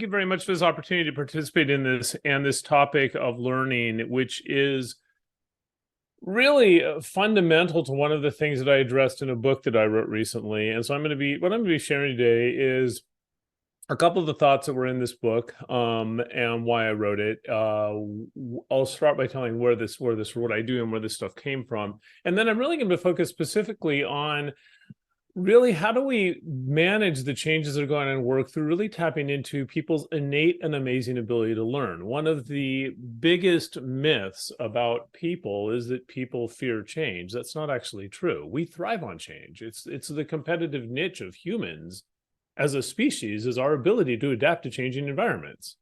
you very much for this opportunity to participate in this topic of learning, which is really fundamental to one of the things that I addressed in a book that I wrote recently. And so what I'm going to be sharing today is a couple of the thoughts that were in this book, and why I wrote it. I'll start by telling what I do and where this stuff came from. And then I'm really going to focus specifically on really how do we manage the changes that are going on in work through really tapping into people's innate and amazing ability to learn. One of the biggest myths about people is that people fear change. That's not actually true. We thrive on change. It's the competitive niche of humans as a species is our ability to adapt to changing environments.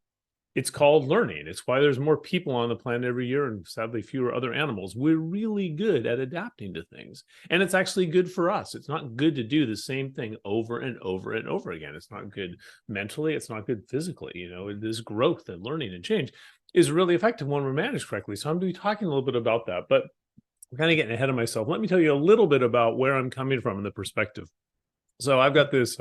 It's called learning. It's why there's more people on the planet every year and sadly fewer other animals. We're really good at adapting to things. And it's actually good for us. It's not good to do the same thing over and over and over again. It's not good mentally. It's not good physically. This growth and learning and change is really effective when we're managed correctly. So I'm going to be talking a little bit about that, but I'm kind of getting ahead of myself. Let me tell you a little bit about where I'm coming from in the perspective. So I've got this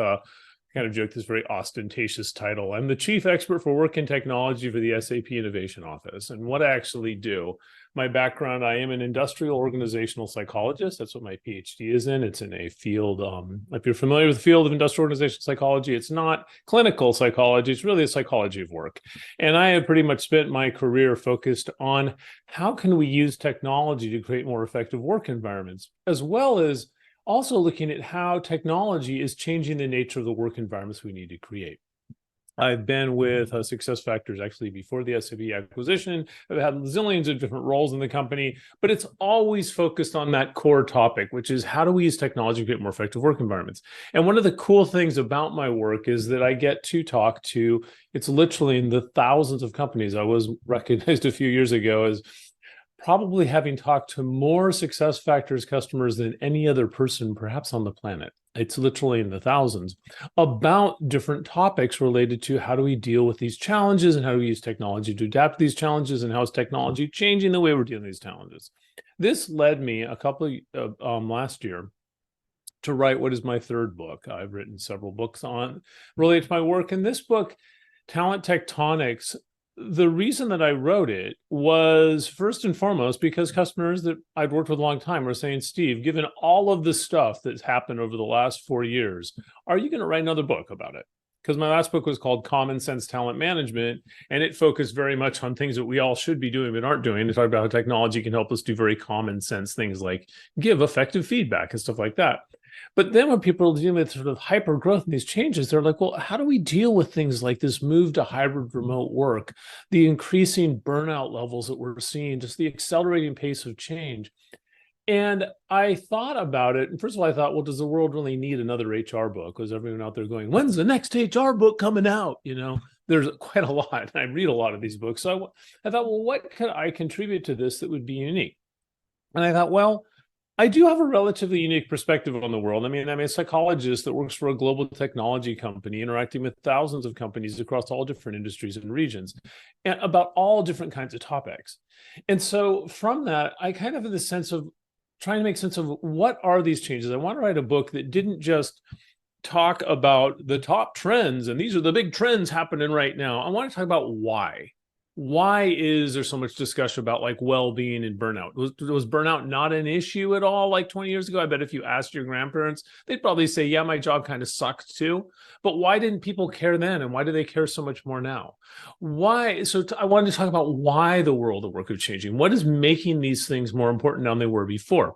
kind of joke, this very ostentatious title. I'm the chief expert for work and technology for the SAP Innovation Office. And what I actually do, my background, I am an industrial organizational psychologist. That's what my PhD is in. It's in a field, if you're familiar with the field of industrial organizational psychology, it's not clinical psychology, it's really a psychology of work. And I have pretty much spent my career focused on how can we use technology to create more effective work environments, as well as also looking at how technology is changing the nature of the work environments we need to create. I've been with SuccessFactors actually before the SAP acquisition. I've had zillions of different roles in the company, but it's always focused on that core topic, which is how do we use technology to create more effective work environments? And one of the cool things about my work is that I get to talk to, it's literally in the thousands of companies. I was recognized a few years ago as probably having talked to more SuccessFactors customers than any other person perhaps on the planet. It's literally in the thousands about different topics related to how do we deal with these challenges and how do we use technology to adapt to these challenges and how is technology changing the way we're dealing with these challenges. This led me a couple of last year to write what is my third book. I've written several books on related to my work. In this book, Talent Tectonics, the reason that I wrote it was first and foremost because customers that I'd worked with a long time were saying, Steve, given all of the stuff that's happened over the last 4 years, are you going to write another book about it? Because my last book was called Common Sense Talent Management, and it focused very much on things that we all should be doing but aren't doing. To talk about how technology can help us do very common sense things like give effective feedback and stuff like that. But then when people are dealing with sort of hyper growth and these changes, they're like, well, how do we deal with things like this move to hybrid remote work, the increasing burnout levels that we're seeing, just the accelerating pace of change? And I thought about it. And first of all, I thought, well, does the world really need another HR book? Because everyone out there going, when's the next HR book coming out? There's quite a lot. I read a lot of these books. So I thought, well, what could I contribute to this that would be unique? And I thought, well, I do have a relatively unique perspective on the world. I'm a psychologist that works for a global technology company, interacting with thousands of companies across all different industries and regions, and about all different kinds of topics. And so from that, I kind of have the sense of trying to make sense of what are these changes. I want to write a book that didn't just talk about the top trends, and these are the big trends happening right now. I want to talk about why. Why is there so much discussion about like well-being and burnout? Was burnout not an issue at all like 20 years ago? I bet if you asked your grandparents, they'd probably say, yeah, my job kind of sucked too. But why didn't people care then? And why do they care so much more now? Why? So I wanted to talk about why the world of work is changing. What is making these things more important than they were before?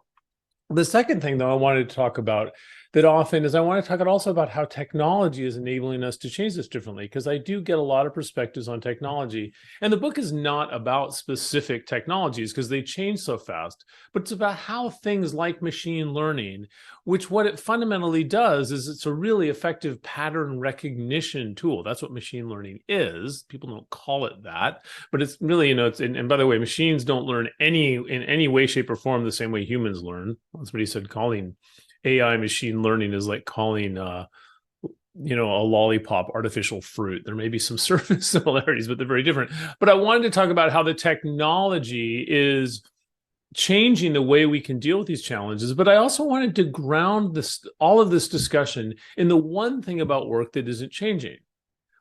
The second thing, though, I wanted to talk about that often is I want to talk also about how technology is enabling us to change this differently, because I do get a lot of perspectives on technology. And the book is not about specific technologies because they change so fast, but it's about how things like machine learning, which what it fundamentally does is it's a really effective pattern recognition tool. That's what machine learning is. People don't call it that, but it's really, and by the way, machines don't learn in any way, shape, or form the same way humans learn. That's what he said, calling AI machine learning is like calling a lollipop artificial fruit. There may be some surface similarities, but they're very different. But I wanted to talk about how the technology is changing the way we can deal with these challenges. But I also wanted to ground all of this discussion in the one thing about work that isn't changing.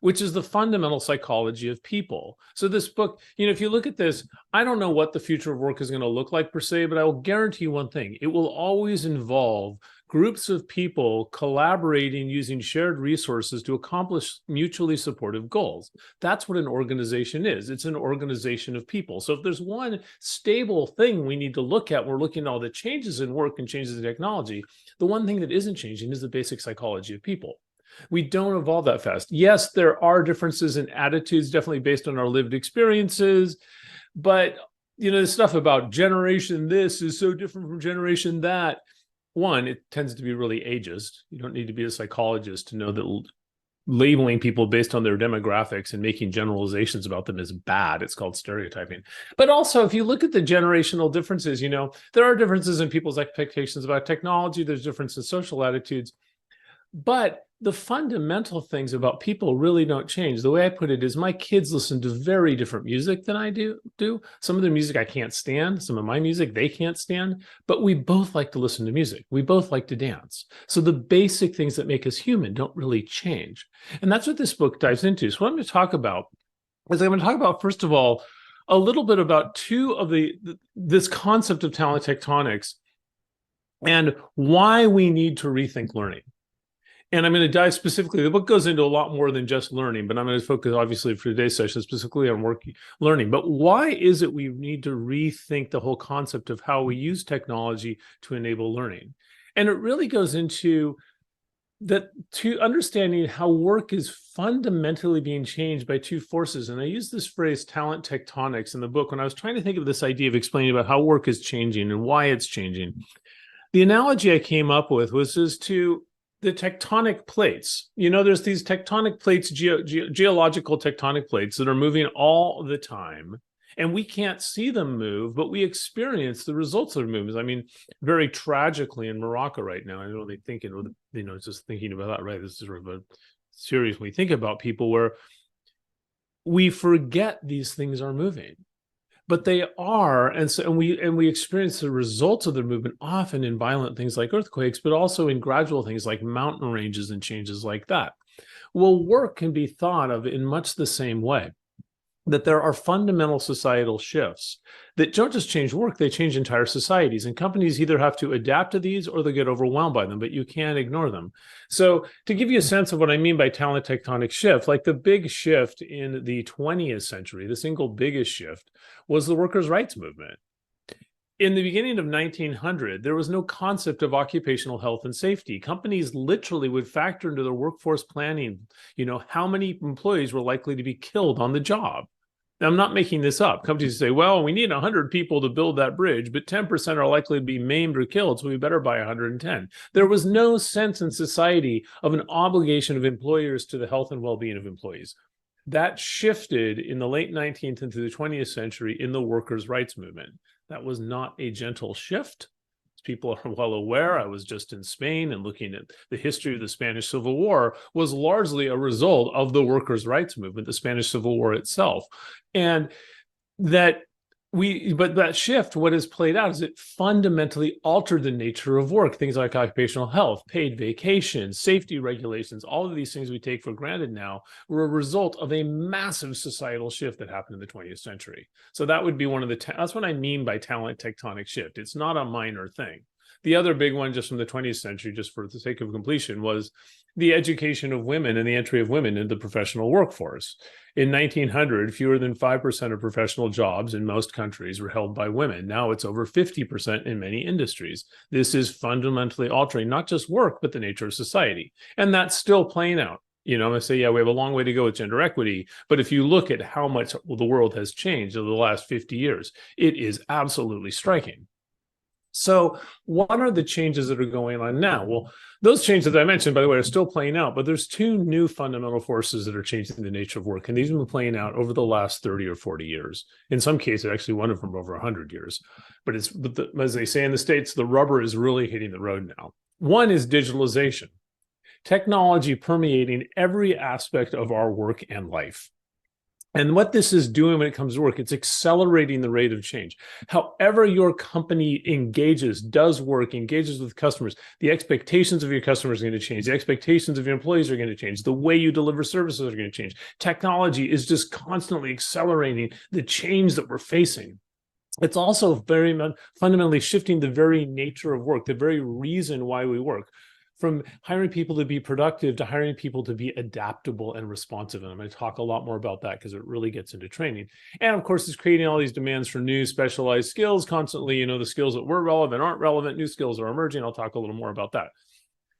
which is the fundamental psychology of people. So this book, if you look at this, I don't know what the future of work is going to look like per se, but I will guarantee you one thing. It will always involve groups of people collaborating using shared resources to accomplish mutually supportive goals. That's what an organization is. It's an organization of people. So if there's one stable thing we need to look at, we're looking at all the changes in work and changes in technology, the one thing that isn't changing is the basic psychology of people. We don't evolve that fast. Yes, there are differences in attitudes, definitely based on our lived experiences, but the stuff about generation this is so different from generation that. One, it tends to be really ageist. You don't need to be a psychologist to know that labeling people based on their demographics and making generalizations about them is bad. It's called stereotyping. But also, if you look at the generational differences, there are differences in people's expectations about technology. There's differences in social attitudes. But the fundamental things about people really don't change. The way I put it is my kids listen to very different music than I do. Some of their music I can't stand. Some of my music they can't stand. But we both like to listen to music. We both like to dance. So the basic things that make us human don't really change. And that's what this book dives into. So what I'm going to talk about is I'm going to talk about, first of all, a little bit about two of this concept of talent tectonics and why we need to rethink learning. And I'm going to dive specifically, the book goes into a lot more than just learning, but I'm going to focus obviously for today's session specifically on work learning. But why is it we need to rethink the whole concept of how we use technology to enable learning? And it really goes into that to understanding how work is fundamentally being changed by two forces. And I use this phrase talent tectonics in the book when I was trying to think of this idea of explaining about how work is changing and why it's changing. The analogy I came up with was as to the tectonic plates. There's these tectonic plates, geological tectonic plates that are moving all the time, and we can't see them move, but we experience the results of their movements. I mean, very tragically in Morocco right now, I'm really thinking, just thinking about that, right? This is sort of a serious, when we think about people where we forget these things are moving. But they are, and we experience the results of their movement often in violent things like earthquakes, but also in gradual things like mountain ranges and changes like that. Well, work can be thought of in much the same way, that there are fundamental societal shifts that don't just change work, they change entire societies. And companies either have to adapt to these or they get overwhelmed by them, but you can't ignore them. So to give you a sense of what I mean by talent tectonic shift, like the big shift in the 20th century, the single biggest shift was the workers' rights movement. In the beginning of 1900, there was no concept of occupational health and safety. Companies literally would factor into their workforce planning, how many employees were likely to be killed on the job. Now, I'm not making this up. Companies say, well, we need 100 people to build that bridge, but 10% are likely to be maimed or killed, so we better buy 110. There was no sense in society of an obligation of employers to the health and well-being of employees. That shifted in the late 19th into the 20th century in the workers' rights movement. That was not a gentle shift. As people are well aware, I was just in Spain and looking at the history of the Spanish Civil War was largely a result of the workers' rights movement, the Spanish Civil War itself. And but that shift, what has played out is it fundamentally altered the nature of work. Things like occupational health, paid vacation, safety regulations, all of these things we take for granted now were a result of a massive societal shift that happened in the 20th century. So that would be one of that's what I mean by talent tectonic shift. It's not a minor thing. The other big one just from the 20th century, just for the sake of completion, was the education of women and the entry of women into the professional workforce. In 1900, fewer than 5% of professional jobs in most countries were held by women. Now it's over 50% in many industries. This is fundamentally altering not just work, but the nature of society. And that's still playing out. I'm going to say, yeah, we have a long way to go with gender equity. But if you look at how much the world has changed over the last 50 years, it is absolutely striking. So what are the changes that are going on now? Well, those changes that I mentioned, by the way, are still playing out, but there's two new fundamental forces that are changing the nature of work. And these have been playing out over the last 30 or 40 years. In some cases, actually, one of them over 100 years. But as they say in the States, the rubber is really hitting the road now. One is digitalization. Technology permeating every aspect of our work and life. And what this is doing when it comes to work, it's accelerating the rate of change. However your company engages, does work, engages with customers, the expectations of your customers are going to change. The expectations of your employees are going to change. The way you deliver services are going to change. Technology is just constantly accelerating the change that we're facing. It's also very fundamentally shifting the very nature of work, the very reason why we work. From hiring people to be productive to hiring people to be adaptable and responsive. And I'm going to talk a lot more about that because it really gets into training. And of course, it's creating all these demands for new specialized skills constantly. The skills that were relevant aren't relevant. New skills are emerging. I'll talk a little more about that.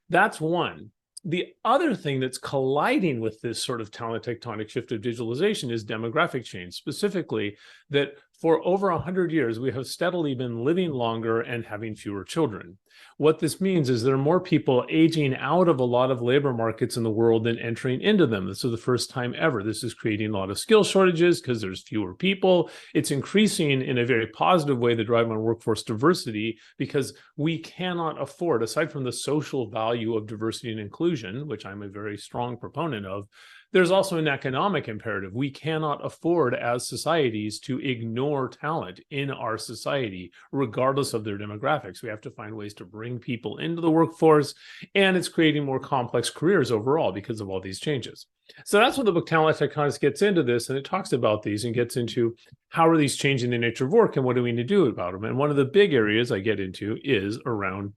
That's one. The other thing that's colliding with this sort of talent tectonic shift of digitalization is demographic change, specifically that for over 100 years, we have steadily been living longer and having fewer children. What this means is there are more people aging out of a lot of labor markets in the world than entering into them. This is the first time ever. This is creating a lot of skill shortages because there's fewer people. It's increasing in a very positive way the drive on workforce diversity because we cannot afford, aside from the social value of diversity and inclusion, which I'm a very strong proponent of, there's also an economic imperative. We cannot afford as societies to ignore talent in our society, regardless of their demographics. We have to find ways to bring people into the workforce, and it's creating more complex careers overall because of all these changes. So that's when the book Talent Tectonics gets into this, and it talks about these and gets into how are these changing the nature of work and what do we need to do about them. And one of the big areas I get into is around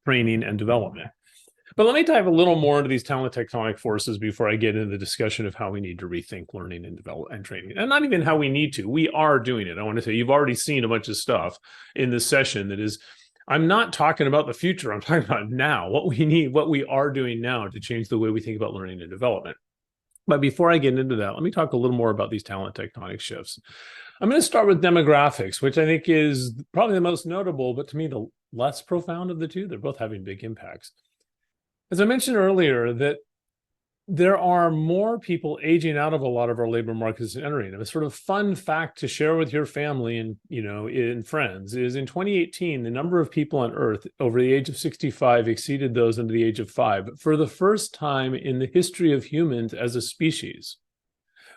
training and development. But let me dive a little more into these talent tectonic forces before I get into the discussion of how we need to rethink learning and development and training. And not even how we need to. We are doing it. I want to say you've already seen a bunch of stuff in this session that is, I'm not talking about the future. I'm talking about now, what we need, what we are doing now to change the way we think about learning and development. But before I get into that, let me talk a little more about these talent tectonic shifts. I'm going to start with demographics, which I think is probably the most notable, but to me, the less profound of the two. They're both having big impacts. As I mentioned earlier, that there are more people aging out of a lot of our labor markets than entering. And a sort of fun fact to share with your family and in friends is in 2018, the number of people on Earth over the age of 65 exceeded those under the age of 5 for the first time in the history of humans as a species.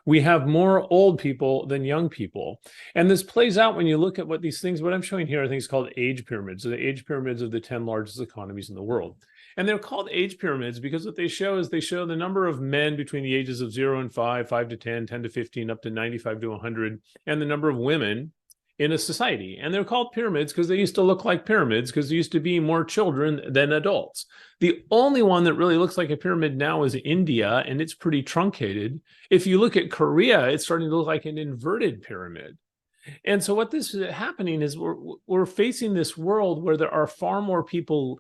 We have more old people than young people. And this plays out when you look at what I'm showing here are things called age pyramids, so the age pyramids of the 10 largest economies in the world. And they're called age pyramids because what they show is they show the number of men between the ages of 0 and 5, 5 to 10, 10 to 15, up to 95 to 100, and the number of women in a society. And they're called pyramids because they used to look like pyramids because there used to be more children than adults. The only one that really looks like a pyramid now is India, and it's pretty truncated. If you look at Korea, it's starting to look like an inverted pyramid. And so what this is happening is we're facing this world where there are far more people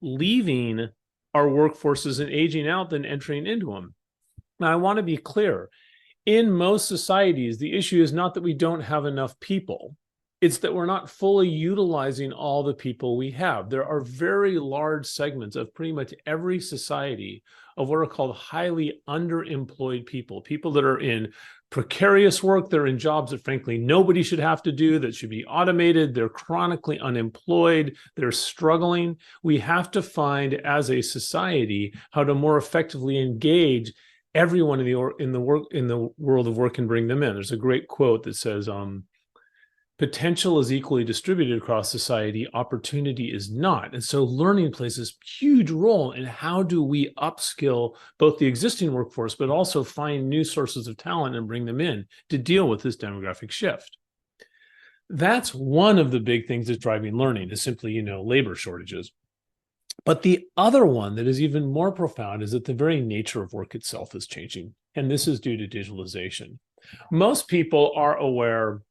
leaving our workforces and aging out than entering into them. Now, I want to be clear. In most societies, the issue is not that we don't have enough people. It's that we're not fully utilizing all the people we have. There are very large segments of pretty much every society of what are called highly underemployed people, people that are in precarious work. They're in jobs that, frankly, nobody should have to do, that should be automated. They're chronically unemployed. They're struggling. We have to find, as a society, how to more effectively engage everyone in the world of work and bring them in. There's a great quote that says, potential is equally distributed across society, opportunity is not. And so learning plays this huge role in how do we upskill both the existing workforce, but also find new sources of talent and bring them in to deal with this demographic shift. That's one of the big things that's driving learning, is simply, labor shortages. But the other one that is even more profound is that the very nature of work itself is changing. And this is due to digitalization. Most people are aware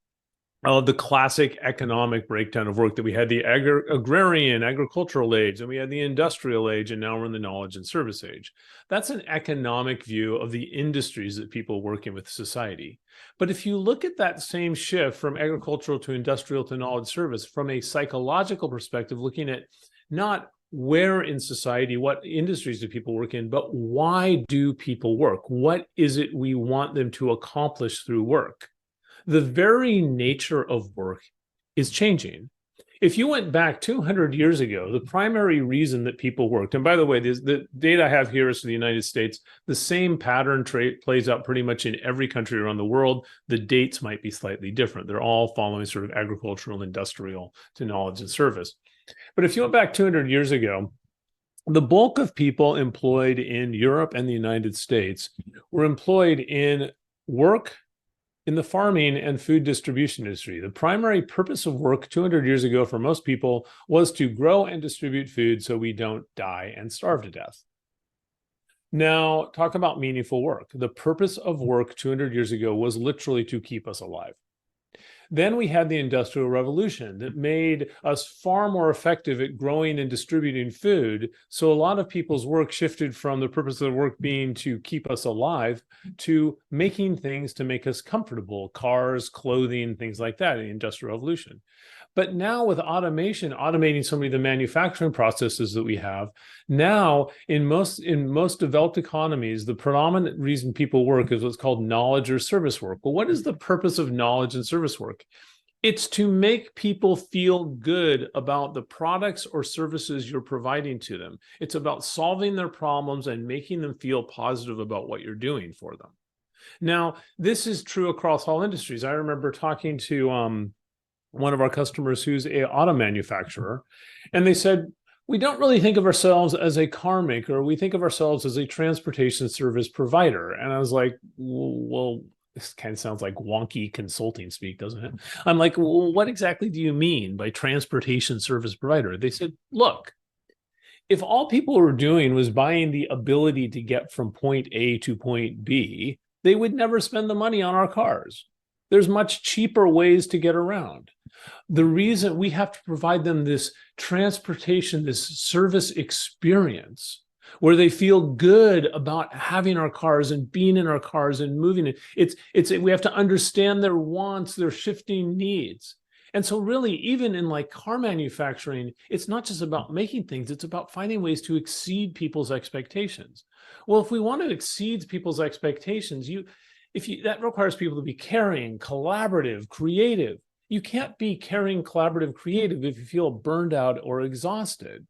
of the classic economic breakdown of work, that we had the agrarian, agricultural age, and we had the industrial age, and now we're in the knowledge and service age. That's an economic view of the industries that people work in with society. But if you look at that same shift from agricultural to industrial to knowledge service from a psychological perspective, looking at not where in society, what industries do people work in, but why do people work? What is it we want them to accomplish through work? The very nature of work is changing. If you went back 200 years ago, the primary reason that people worked, and by the way, the data I have here is for the United States, the same pattern plays out pretty much in every country around the world. The dates might be slightly different. They're all following sort of agricultural, industrial to knowledge and service. But if you went back 200 years ago, the bulk of people employed in Europe and the United States were employed in work in the farming and food distribution industry. The primary purpose of work 200 years ago for most people was to grow and distribute food so we don't die and starve to death. Now, talk about meaningful work. The purpose of work 200 years ago was literally to keep us alive. Then we had the Industrial Revolution that made us far more effective at growing and distributing food. So a lot of people's work shifted from the purpose of the work being to keep us alive to making things to make us comfortable, cars, clothing, things like that in the Industrial Revolution. But now with automation, automating so many of the manufacturing processes that we have, now in most developed economies, the predominant reason people work is what's called knowledge or service work. Well, what is the purpose of knowledge and service work? It's to make people feel good about the products or services you're providing to them. It's about solving their problems and making them feel positive about what you're doing for them. Now, this is true across all industries. I remember talking to one of our customers who's an auto manufacturer, and they said, we don't really think of ourselves as a car maker. We think of ourselves as a transportation service provider. And I was like, well, this kind of sounds like wonky consulting speak, doesn't it? I'm like, well, what exactly do you mean by transportation service provider? They said, look, if all people were doing was buying the ability to get from point A to point B, they would never spend the money on our cars. There's much cheaper ways to get around. The reason we have to provide them this transportation, this service experience where they feel good about having our cars and being in our cars and moving it. We have to understand their wants, their shifting needs. And so really, even in like car manufacturing, it's not just about making things, it's about finding ways to exceed people's expectations. Well, if we want to exceed people's expectations, that requires people to be caring, collaborative, creative. You can't be caring, collaborative, creative if you feel burned out or exhausted.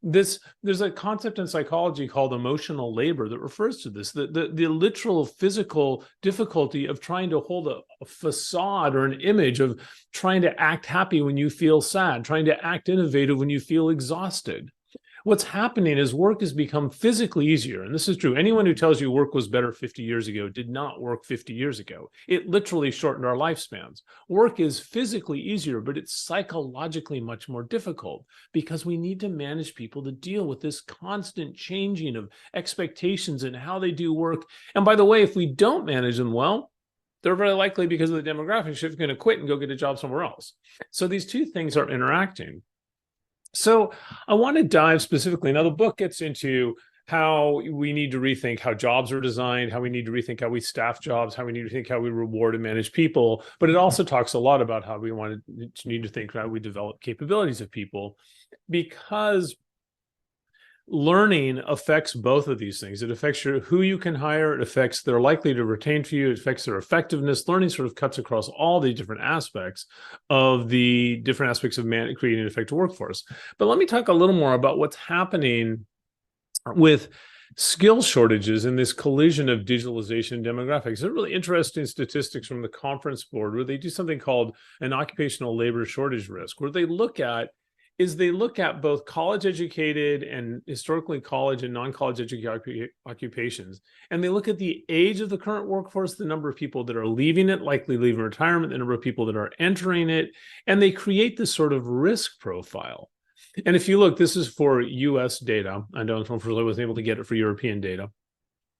There's a concept in psychology called emotional labor that refers to this, the literal physical difficulty of trying to hold a facade or an image of trying to act happy when you feel sad, trying to act innovative when you feel exhausted. What's happening is work has become physically easier. And this is true. Anyone who tells you work was better 50 years ago did not work 50 years ago. It literally shortened our lifespans. Work is physically easier, but it's psychologically much more difficult because we need to manage people to deal with this constant changing of expectations and how they do work. And by the way, if we don't manage them well, they're very likely, because of the demographic shift, going to quit and go get a job somewhere else. So these two things are interacting. So I want to dive specifically. Now, the book gets into how we need to rethink how jobs are designed, how we need to rethink how we staff jobs, how we need to think how we reward and manage people. But it also talks a lot about how we need to think how we develop capabilities of people, because learning affects both of these things. It affects who you can hire. It affects their likely to retain for you. It affects their effectiveness. Learning sort of cuts across all the different aspects of creating an effective workforce. But let me talk a little more about what's happening with skill shortages in this collision of digitalization and demographics. There are really interesting statistics from the Conference Board where they do something called an occupational labor shortage risk, where they look at both college-educated and historically college and non-college educated occupations. And they look at the age of the current workforce, the number of people that are leaving it, likely leaving retirement, the number of people that are entering it, and they create this sort of risk profile. And if you look, this is for US data. I don't know if I was able to get it for European data.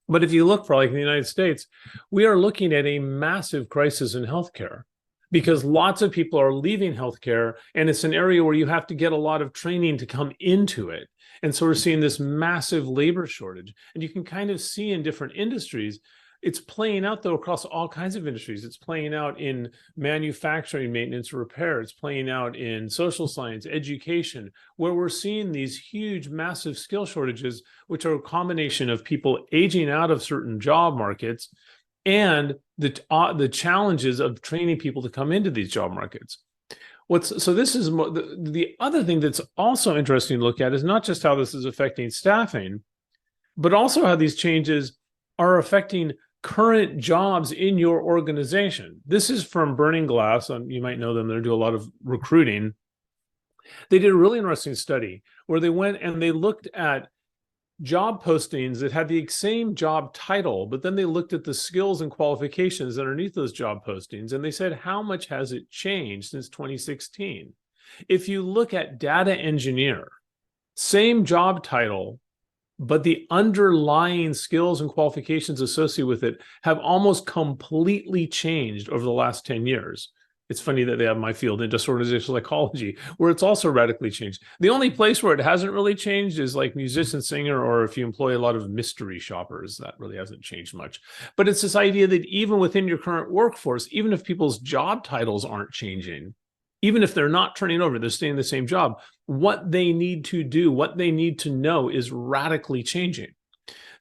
But if you look for, like, in the United States, we are looking at a massive crisis in healthcare, because lots of people are leaving healthcare, and it's an area where you have to get a lot of training to come into it. And so we're seeing this massive labor shortage. And you can kind of see in different industries, it's playing out, though, across all kinds of industries. It's playing out in manufacturing, maintenance, repair. It's playing out in social science, education, where we're seeing these huge, massive skill shortages, which are a combination of people aging out of certain job markets and the challenges of training people to come into these job markets. So this is the other thing that's also interesting to look at is not just how this is affecting staffing, but also how these changes are affecting current jobs in your organization. This is from Burning Glass. You might know them. They do a lot of recruiting. They did a really interesting study where they went and they looked at job postings that had the same job title, but then they looked at the skills and qualifications underneath those job postings, and they said, how much has it changed since 2016? If you look at data engineer, same job title, but the underlying skills and qualifications associated with it have almost completely changed over the last 10 years. It's funny that they have my field, industrial organizational psychology, where it's also radically changed. The only place where it hasn't really changed is like musician, singer, or if you employ a lot of mystery shoppers, that really hasn't changed much. But it's this idea that even within your current workforce, even if people's job titles aren't changing, even if they're not turning over, they're staying in the same job, what they need to do, what they need to know is radically changing.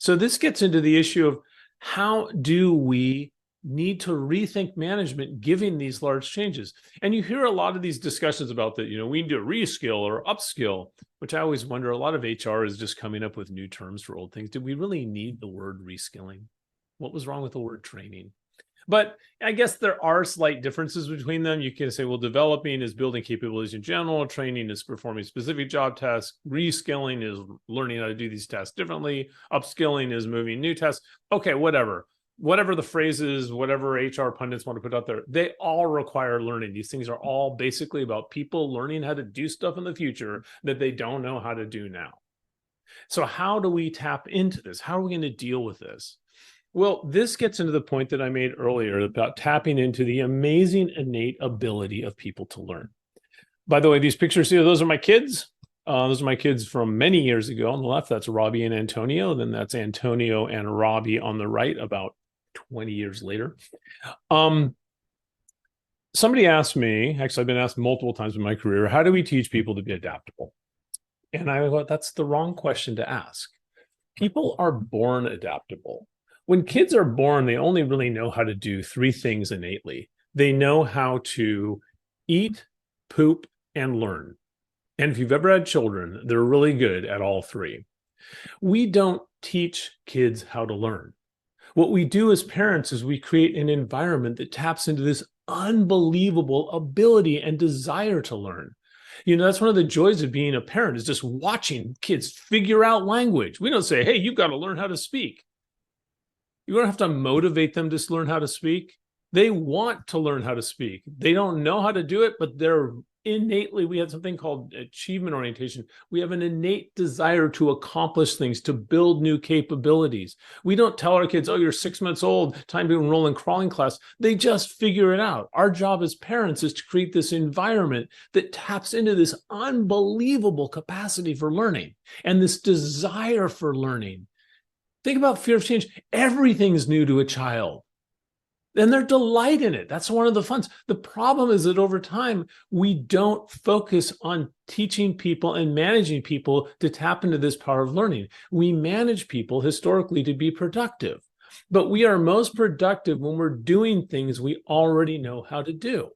So this gets into the issue of how do we need to rethink management given these large changes. And you hear a lot of these discussions about that, we need to reskill or upskill, which I always wonder, a lot of HR is just coming up with new terms for old things. Did we really need the word reskilling? What was wrong with the word training? But I guess there are slight differences between them. You can say, well, developing is building capabilities in general. Training is performing specific job tasks. Reskilling is learning how to do these tasks differently. Upskilling is moving new tasks. Okay, whatever the phrases, whatever HR pundits want to put out there, they all require learning. These things are all basically about people learning how to do stuff in the future that they don't know how to do now. So how do we tap into this? How are we going to deal with this? Well, this gets into the point that I made earlier about tapping into the amazing innate ability of people to learn. By the way, these pictures here, those are my kids. Those are my kids from many years ago. On the left, that's Robbie and Antonio. Then that's Antonio and Robbie on the right, about 20 years later. Somebody asked me, actually, I've been asked multiple times in my career, how do we teach people to be adaptable? And I thought that's the wrong question to ask. People are born adaptable. When kids are born, they only really know how to do three things innately. They know how to eat, poop, and learn. And if you've ever had children, they're really good at all three. We don't teach kids how to learn. What we do as parents is we create an environment that taps into this unbelievable ability and desire to learn. That's one of the joys of being a parent, is just watching kids figure out language. We don't say, hey, you've got to learn how to speak. You don't have to motivate them to learn how to speak. They want to learn how to speak. They don't know how to do it, but they're innately, we have something called achievement orientation. We have an innate desire to accomplish things, to build new capabilities. We don't tell our kids, oh, you're 6 months old, time to enroll in crawling class. They just figure it out. Our job as parents is to create this environment that taps into this unbelievable capacity for learning and this desire for learning. Think about fear of change. Everything's new to a child. And their delight in it. That's one of the funs. The problem is that over time, we don't focus on teaching people and managing people to tap into this power of learning. We manage people historically to be productive, but we are most productive when we're doing things we already know how to do.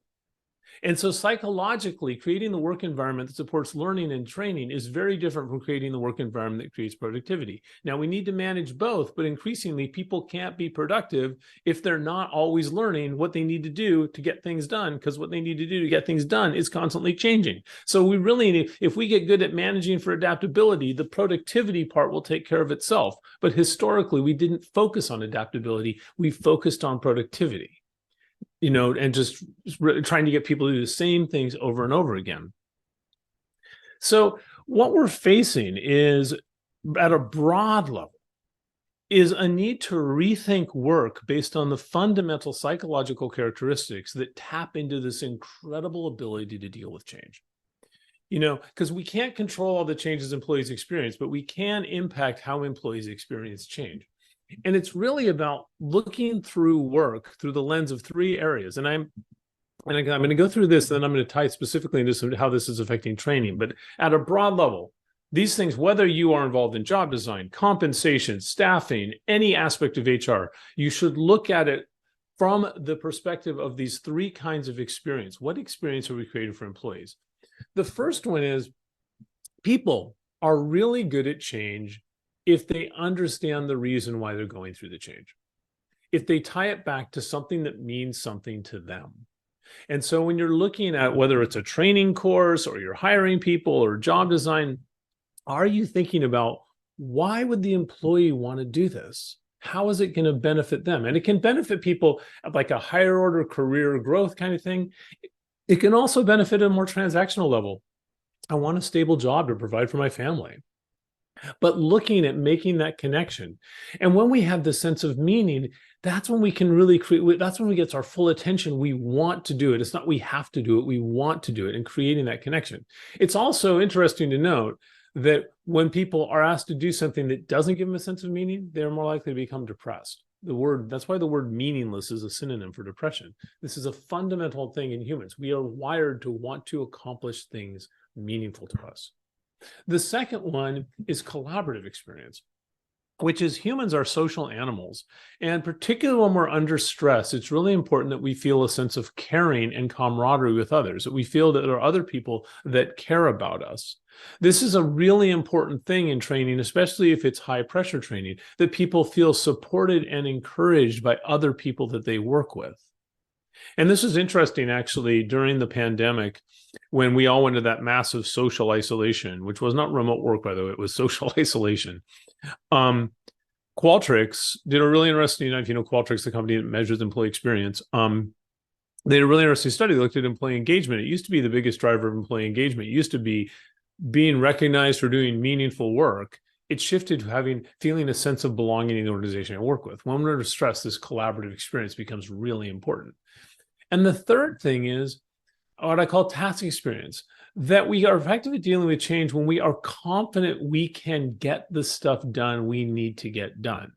And so psychologically, creating the work environment that supports learning and training is very different from creating the work environment that creates productivity. Now, we need to manage both, but increasingly, people can't be productive if they're not always learning what they need to do to get things done, because what they need to do to get things done is constantly changing. So we really need, if we get good at managing for adaptability, the productivity part will take care of itself. But historically, we didn't focus on adaptability. We focused on productivity. And just trying to get people to do the same things over and over again. So what we're facing is, at a broad level, is a need to rethink work based on the fundamental psychological characteristics that tap into this incredible ability to deal with change. Because we can't control all the changes employees experience, but we can impact how employees experience change. And it's really about looking through work through the lens of three areas. And I'm going to go through this, and then I'm going to tie specifically into how this is affecting training. But at a broad level, these things, whether you are involved in job design, compensation, staffing, any aspect of HR, you should look at it from the perspective of these three kinds of experience. What experience are we creating for employees? The first one is people are really good at change if they understand the reason why they're going through the change, if they tie it back to something that means something to them. And so when you're looking at whether it's a training course or you're hiring people or job design, are you thinking about why would the employee want to do this? How is it going to benefit them? And it can benefit people at like a higher order career growth kind of thing. It can also benefit at a more transactional level. I want a stable job to provide for my family. But looking at making that connection. And when we have this sense of meaning, that's when we can really create, that's when we get our full attention. We want to do it. It's not we have to do it. We want to do it, and creating that connection. It's also interesting to note that when people are asked to do something that doesn't give them a sense of meaning, they're more likely to become depressed. That's why the word meaningless is a synonym for depression. This is a fundamental thing in humans. We are wired to want to accomplish things meaningful to us. The second one is collaborative experience, which is humans are social animals. And particularly when we're under stress, it's really important that we feel a sense of caring and camaraderie with others, that we feel that there are other people that care about us. This is a really important thing in training, especially if it's high pressure training, that people feel supported and encouraged by other people that they work with. And this is interesting, actually, during the pandemic, when we all went into that massive social isolation, which was not remote work, by the way, it was social isolation. Qualtrics did a really interesting, if you know Qualtrics, the company that measures employee experience, they did a really interesting study. They looked at employee engagement. It used to be the biggest driver of employee engagement. It used to be being recognized for doing meaningful work. It shifted to feeling a sense of belonging in the organization I work with. When we're under stress, this collaborative experience becomes really important. And the third thing is what I call task experience, that we are effectively dealing with change when we are confident we can get the stuff done we need to get done.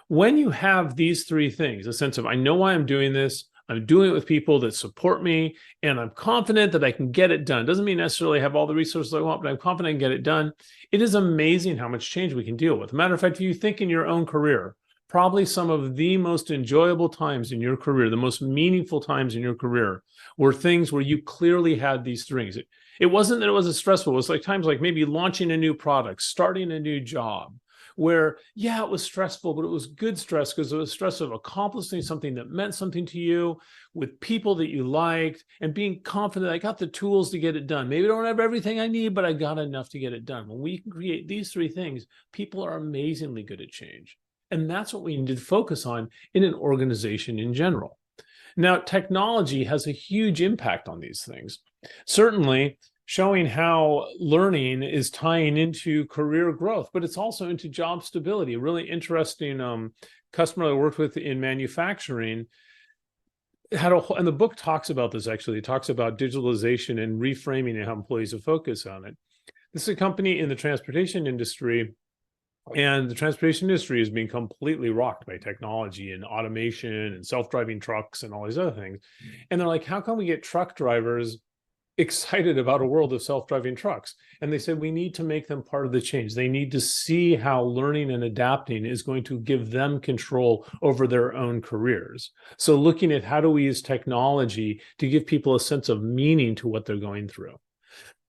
When you have these three things, a sense of, I know why I'm doing this, I'm doing it with people that support me, and I'm confident that I can get it done. Doesn't mean necessarily have all the resources I want, but I'm confident I can get it done. It is amazing how much change we can deal with. As a matter of fact, if you think in your own career, probably some of the most enjoyable times in your career, the most meaningful times in your career, were things where you clearly had these things. It wasn't that it was stressful. It was like times like maybe launching a new product, starting a new job, where, yeah, it was stressful, but it was good stress because it was stress of accomplishing something that meant something to you with people that you liked and being confident I got the tools to get it done. Maybe I don't have everything I need, but I got enough to get it done. When we can create these three things, people are amazingly good at change. And that's what we need to focus on in an organization in general. Now, technology has a huge impact on these things. Certainly, showing how learning is tying into career growth, but it's also into job stability. A really interesting customer I worked with in manufacturing and the book talks about this, actually. It talks about digitalization and reframing and how employees have focused on it. This is a company in the transportation industry, and the transportation industry is being completely rocked by technology and automation and self-driving trucks and all these other things. And they're like, how can we get truck drivers excited about a world of self-driving trucks? And they said, we need to make them part of the change. They need to see how learning and adapting is going to give them control over their own careers. So looking at how do we use technology to give people a sense of meaning to what they're going through.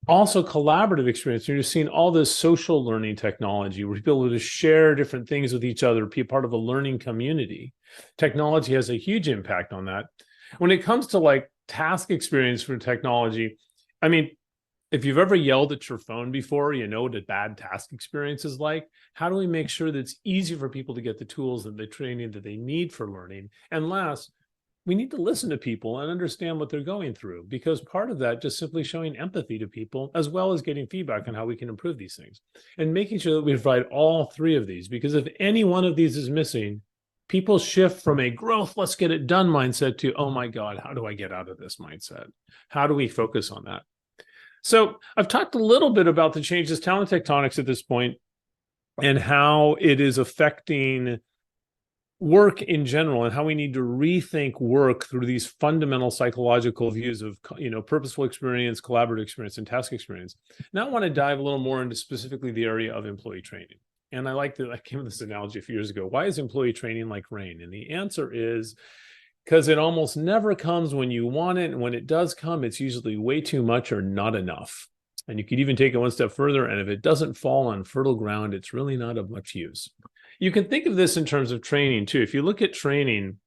Also, collaborative experience. You're seeing all this social learning technology where people are able to share different things with each other, be part of a learning community. Technology has a huge impact on that. When it comes to like task experience for technology, I mean, if you've ever yelled at your phone before, you know what a bad task experience is like. How do we make sure that it's easy for people to get the tools and the training that they need for learning? And last, we need to listen to people and understand what they're going through, because part of that just simply showing empathy to people, as well as getting feedback on how we can improve these things and making sure that we provide all three of these, because if any one of these is missing, people shift from a growth, let's get it done mindset to, oh my God, how do I get out of this mindset? How do we focus on that? So I've talked a little bit about the changes, talent tectonics at this point, and how it is affecting work in general and how we need to rethink work through these fundamental psychological views of, purposeful experience, collaborative experience, and task experience. Now I want to dive a little more into specifically the area of employee training. And I came with this analogy a few years ago. Why is employee training like rain? And the answer is, because it almost never comes when you want it. And when it does come, it's usually way too much or not enough. And you could even take it one step further. And if it doesn't fall on fertile ground, it's really not of much use. You can think of this in terms of training too. If you look at training,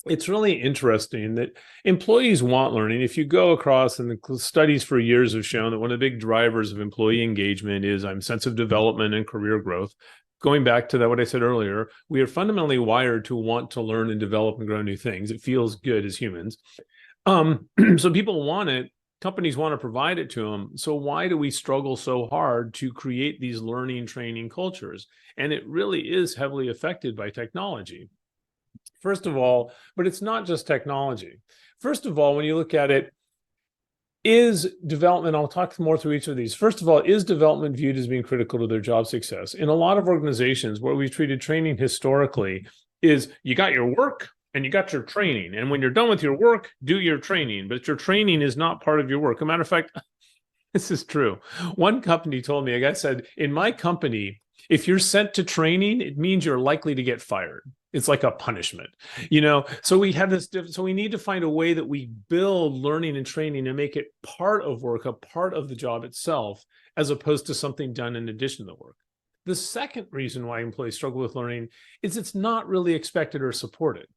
it's really interesting that employees want learning. If you go across, and the studies for years have shown that one of the big drivers of employee engagement is sense of development and career growth. Going back to that, what I said earlier, we are fundamentally wired to want to learn and develop and grow new things. It feels good as humans. So people want it. Companies want to provide it to them. So why do we struggle so hard to create these learning training cultures? And it really is heavily affected by technology. First of all, but it's not just technology. First of all, when you look at it, is development, I'll talk more through each of these. First of all, is development viewed as being critical to their job success? In a lot of organizations where we've treated training historically is you got your work and you got your training. And when you're done with your work, do your training. But your training is not part of your work. As a matter of fact, this is true. One company told me, a guy said, in my company, if you're sent to training, it means you're likely to get fired. It's like a punishment, so we have this. So we need to find a way that we build learning and training and make it part of work, a part of the job itself, as opposed to something done in addition to the work. The second reason why employees struggle with learning is it's not really expected or supported,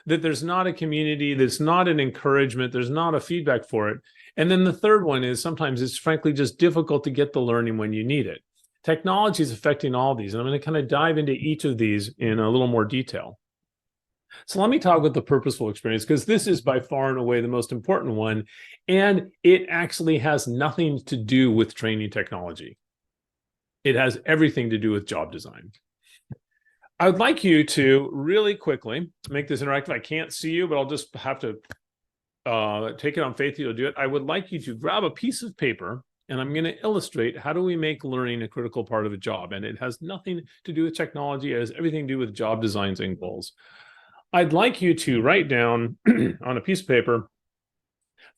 that there's not a community, there's not an encouragement, there's not a feedback for it. And then the third one is sometimes it's frankly just difficult to get the learning when you need it. Technology is affecting all these, and I'm going to kind of dive into each of these in a little more detail. So let me talk about the purposeful experience, because this is by far and away the most important one, and it actually has nothing to do with training technology. It has everything to do with job design. I would like you to really quickly make this interactive. I can't see you, but I'll just have to take it on faith that you'll do it. I would like you to grab a piece of paper, and I'm going to illustrate how do we make learning a critical part of a job. And it has nothing to do with technology. It has everything to do with job designs and goals. I'd like you to write down on a piece of paper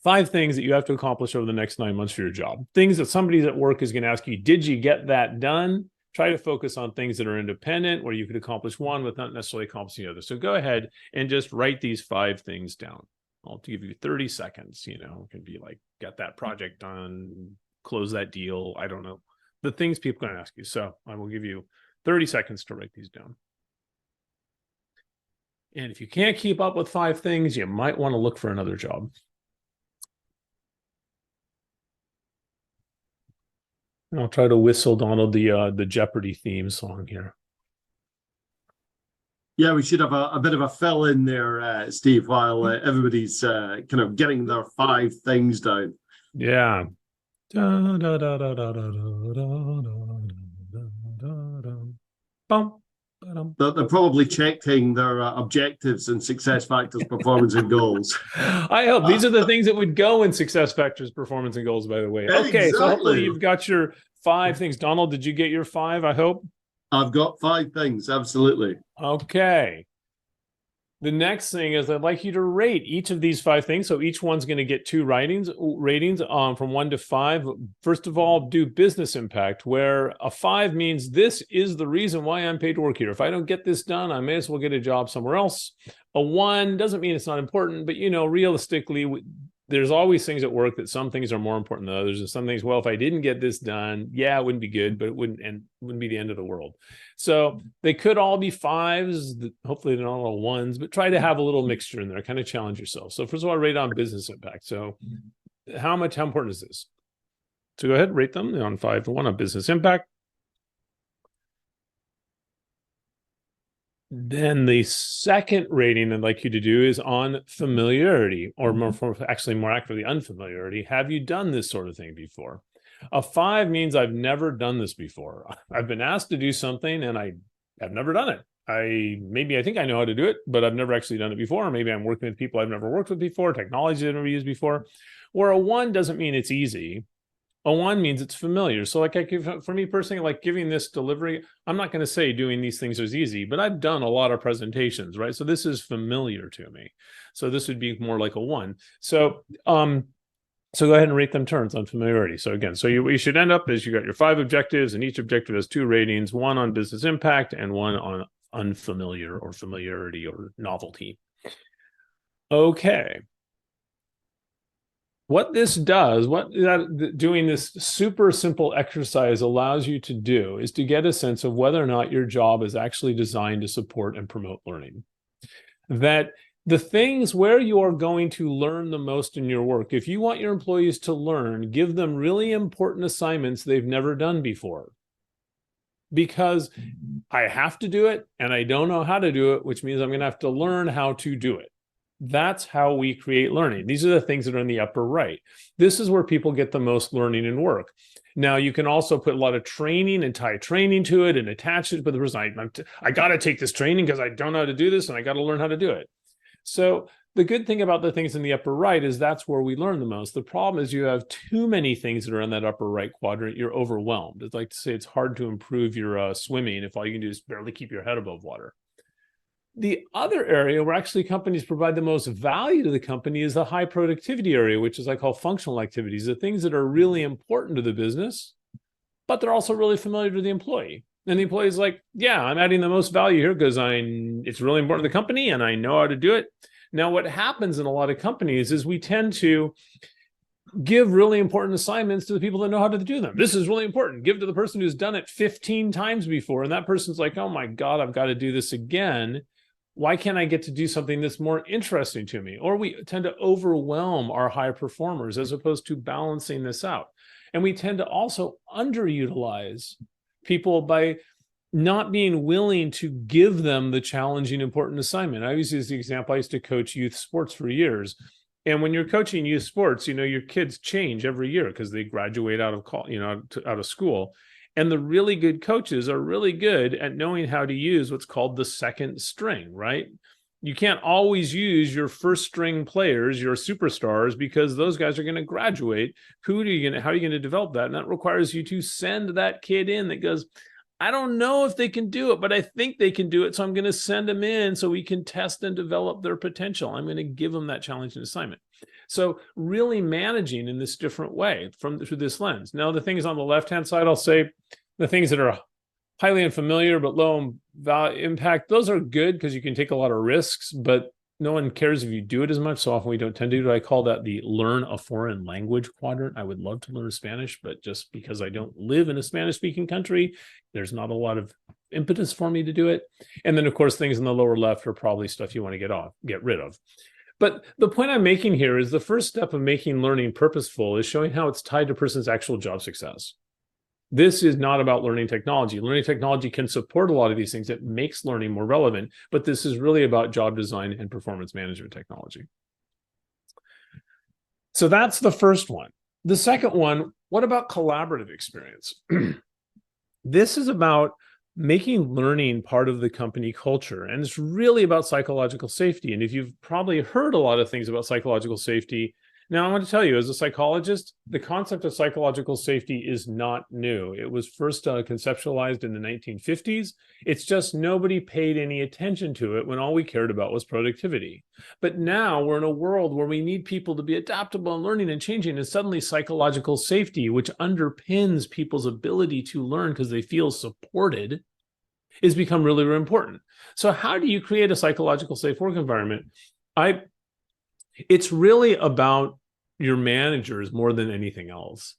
5 things that you have to accomplish over the next 9 months for your job. Things that somebody at work is going to ask you, did you get that done? Try to focus on things that are independent, where you could accomplish one without necessarily accomplishing the other. So go ahead and just write these 5 things down. I'll give you 30 seconds. It can be like, get that project done, close that deal. I don't know. The things people are going to ask you. So I will give you 30 seconds to write these down. And if you can't keep up with 5 things, you might want to look for another job. I'll try to whistle Donald the Jeopardy theme song here. Yeah, we should have a bit of a fill in there, Steve, while everybody's kind of getting their 5 things down. Yeah. They're probably checking their objectives and success factors, performance and goals. I hope these are the things that would go in success factors, performance and goals, by the way. Okay, exactly. So hopefully you've got your 5 things. Donald, did you get your 5, I hope? I've got 5 things, absolutely. Okay. The next thing is I'd like you to rate each of these 5 things. So each one's going to get 2 ratings from 1 to 5. First of all, do business impact, where a 5 means this is the reason why I'm paid to work here. If I don't get this done, I may as well get a job somewhere else. A 1 doesn't mean it's not important, but realistically, there's always things at work that some things are more important than others. And some things, well, if I didn't get this done, yeah, it wouldn't be good, but it wouldn't be the end of the world. So they could all be 5s. Hopefully they're not all 1s, but try to have a little mixture in there, kind of challenge yourself. So first of all, rate on business impact. So how important is this? So go ahead, rate them on 5 to 1 on business impact. Then the second rating I'd like you to do is on familiarity, or more accurately, unfamiliarity. Have you done this sort of thing before? A 5 means I've never done this before. I've been asked to do something and I have never done it. I think I know how to do it, but I've never actually done it before. Or maybe I'm working with people I've never worked with before, technology I've never used before. Where a 1 doesn't mean it's easy. A 1 means it's familiar. So for me personally, like giving this delivery, I'm not going to say doing these things is easy, but I've done a lot of presentations, right? So this is familiar to me. So this would be more like a 1. So go ahead and rate them turns on familiarity. So again, you should end up as you got your 5 objectives, and each objective has 2 ratings, 1 on business impact and 1 on unfamiliar or familiarity or novelty. Okay. What this does, doing this super simple exercise allows you to do is to get a sense of whether or not your job is actually designed to support and promote learning. That the things where you are going to learn the most in your work, if you want your employees to learn, give them really important assignments they've never done before. Because I have to do it and I don't know how to do it, which means I'm going to have to learn how to do it. That's how we create learning. These are the things that are in the upper right. This is where people get the most learning in work. Now, you can also put a lot of training and tie training to it and attach it. But the person, I got to take this training because I don't know how to do this and I got to learn how to do it. So the good thing about the things in the upper right is that's where we learn the most. The problem is you have too many things that are in that upper right quadrant. You're overwhelmed. It's like to say it's hard to improve your swimming if all you can do is barely keep your head above water. The other area where actually companies provide the most value to the company is the high productivity area, which is I call functional activities, the things that are really important to the business, but they're also really familiar to the employee. And the employee is like, yeah, I'm adding the most value here because it's really important to the company and I know how to do it. Now, what happens in a lot of companies is we tend to give really important assignments to the people that know how to do them. This is really important. Give to the person who's done it 15 times before. And that person's like, oh my God, I've got to do this again. Why can't I get to do something that's more interesting to me? Or we tend to overwhelm our high performers as opposed to balancing this out. And we tend to also underutilize people by not being willing to give them the challenging, important assignment. I always use the example, I used to coach youth sports for years. And when you're coaching youth sports, your kids change every year because they graduate out of school. And the really good coaches are really good at knowing how to use what's called the second string, right? You can't always use your first string players, your superstars, because those guys are going to graduate. How are you going to develop that? And that requires you to send that kid in that goes, I don't know if they can do it, but I think they can do it. So I'm going to send them in so we can test and develop their potential. I'm going to give them that challenging assignment. So really managing in this different way through this lens. Now, the things on the left-hand side, I'll say the things that are highly unfamiliar but low impact, those are good because you can take a lot of risks, but no one cares if you do it as much. So often we don't tend to do it. I call that the learn a foreign language quadrant. I would love to learn Spanish, but just because I don't live in a Spanish-speaking country, there's not a lot of impetus for me to do it. And then, of course, things in the lower left are probably stuff you want to get rid of. But the point I'm making here is the first step of making learning purposeful is showing how it's tied to a person's actual job success. This is not about learning technology. Learning technology can support a lot of these things. It makes learning more relevant, but this is really about job design and performance management technology. So that's the first one. The second one, what about collaborative experience? This is about making learning part of the company culture. And it's really about psychological safety. And if you've probably heard a lot of things about psychological safety, now I want to tell you, as a psychologist, the concept of psychological safety is not new. It was first conceptualized in the 1950s. It's just nobody paid any attention to it when all we cared about was productivity. But now we're in a world where we need people to be adaptable and learning and changing. And suddenly psychological safety, which underpins people's ability to learn because they feel supported, is become really, really important. So how do you create a psychological safe work environment? It's really about your managers more than anything else,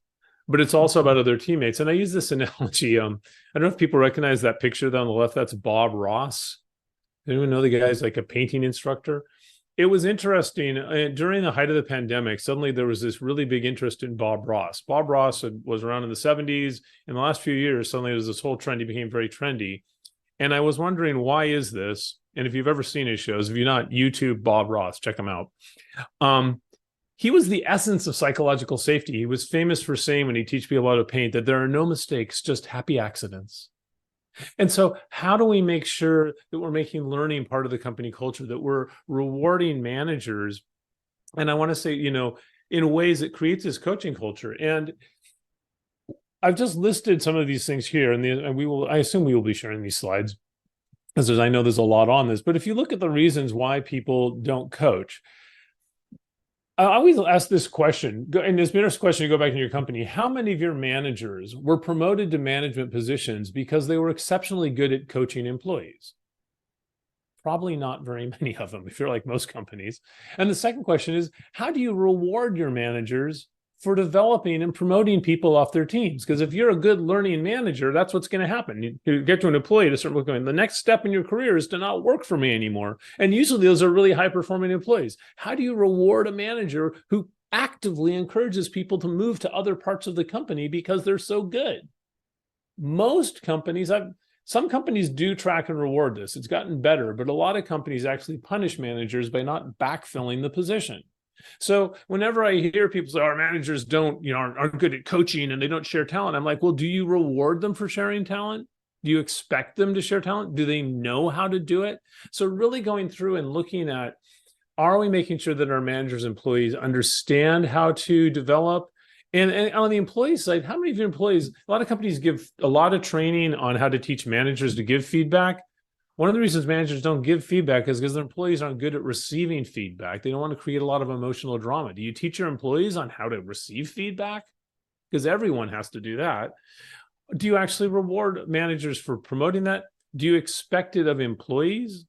but it's also about other teammates. And I use this analogy. I don't know if people recognize that picture there on the left. That's Bob Ross. Anyone know the guy's like a painting instructor? It was interesting. During the height of the pandemic, suddenly there was this really big interest in Bob Ross. Bob Ross was around in the 70s. In the last few years, suddenly there's this whole trend. He became very trendy. And I was wondering, why is this? And if you've ever seen his shows, if you're not, YouTube Bob Ross, check him out. He was the essence of psychological safety. He was famous for saying when he teach people how to paint that there are no mistakes, just happy accidents. And so how do we make sure that we're making learning part of the company culture, that we're rewarding managers? And I want to say, in ways that creates this coaching culture. And I've just listed some of these things here, and I assume we will be sharing these slides, because I know there's a lot on this. But if you look at the reasons why people don't coach, I always ask this question, and this first question, you go back in your company, how many of your managers were promoted to management positions because they were exceptionally good at coaching employees? Probably not very many of them, if you're like most companies. And the second question is, how do you reward your managers for developing and promoting people off their teams? Because if you're a good learning manager, that's what's going to happen. You get to an employee to start looking, the next step in your career is to not work for me anymore. And usually those are really high-performing employees. How do you reward a manager who actively encourages people to move to other parts of the company because they're so good? Most companies, some companies do track and reward this. It's gotten better, but a lot of companies actually punish managers by not backfilling the position. So whenever I hear people say our managers aren't good at coaching and they don't share talent, I'm like, well, do you reward them for sharing talent? Do you expect them to share talent? Do they know how to do it? So really going through and looking at, are we making sure that our managers, employees understand how to develop? And on the employee side, how many of your employees, a lot of companies give a lot of training on how to teach managers to give feedback. One of the reasons managers don't give feedback is because their employees aren't good at receiving feedback. They don't want to create a lot of emotional drama. Do you teach your employees on how to receive feedback? Because everyone has to do that. Do you actually reward managers for promoting that? Do you expect it of employees?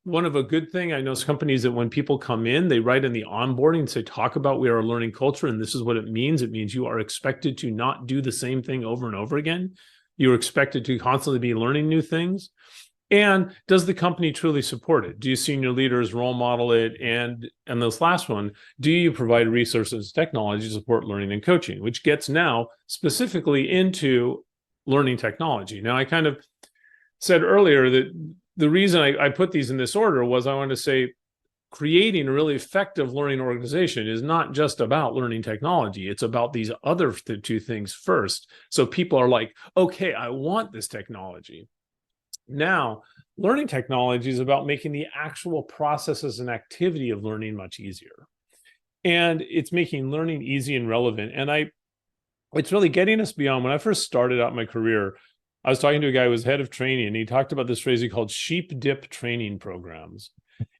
One of a good thing, I know companies that when people come in, they write in the onboarding, say, talk about we are a learning culture, and this is what it means. It means you are expected to not do the same thing over and over again. You're expected to constantly be learning new things. And does the company truly support it? Do you senior leaders role model it? And this last one, do you provide resources, technology to support learning and coaching, which gets now specifically into learning technology. Now, I kind of said earlier that the reason I put these in this order was I wanted to say creating a really effective learning organization is not just about learning technology. It's about these other two things first. So people are like, okay, I want this technology. Now, learning technology is about making the actual processes and activity of learning much easier. And it's making learning easy and relevant. And it's really getting us beyond. When I first started out my career, I was talking to a guy who was head of training, and he talked about this phrase he called sheep dip training programs.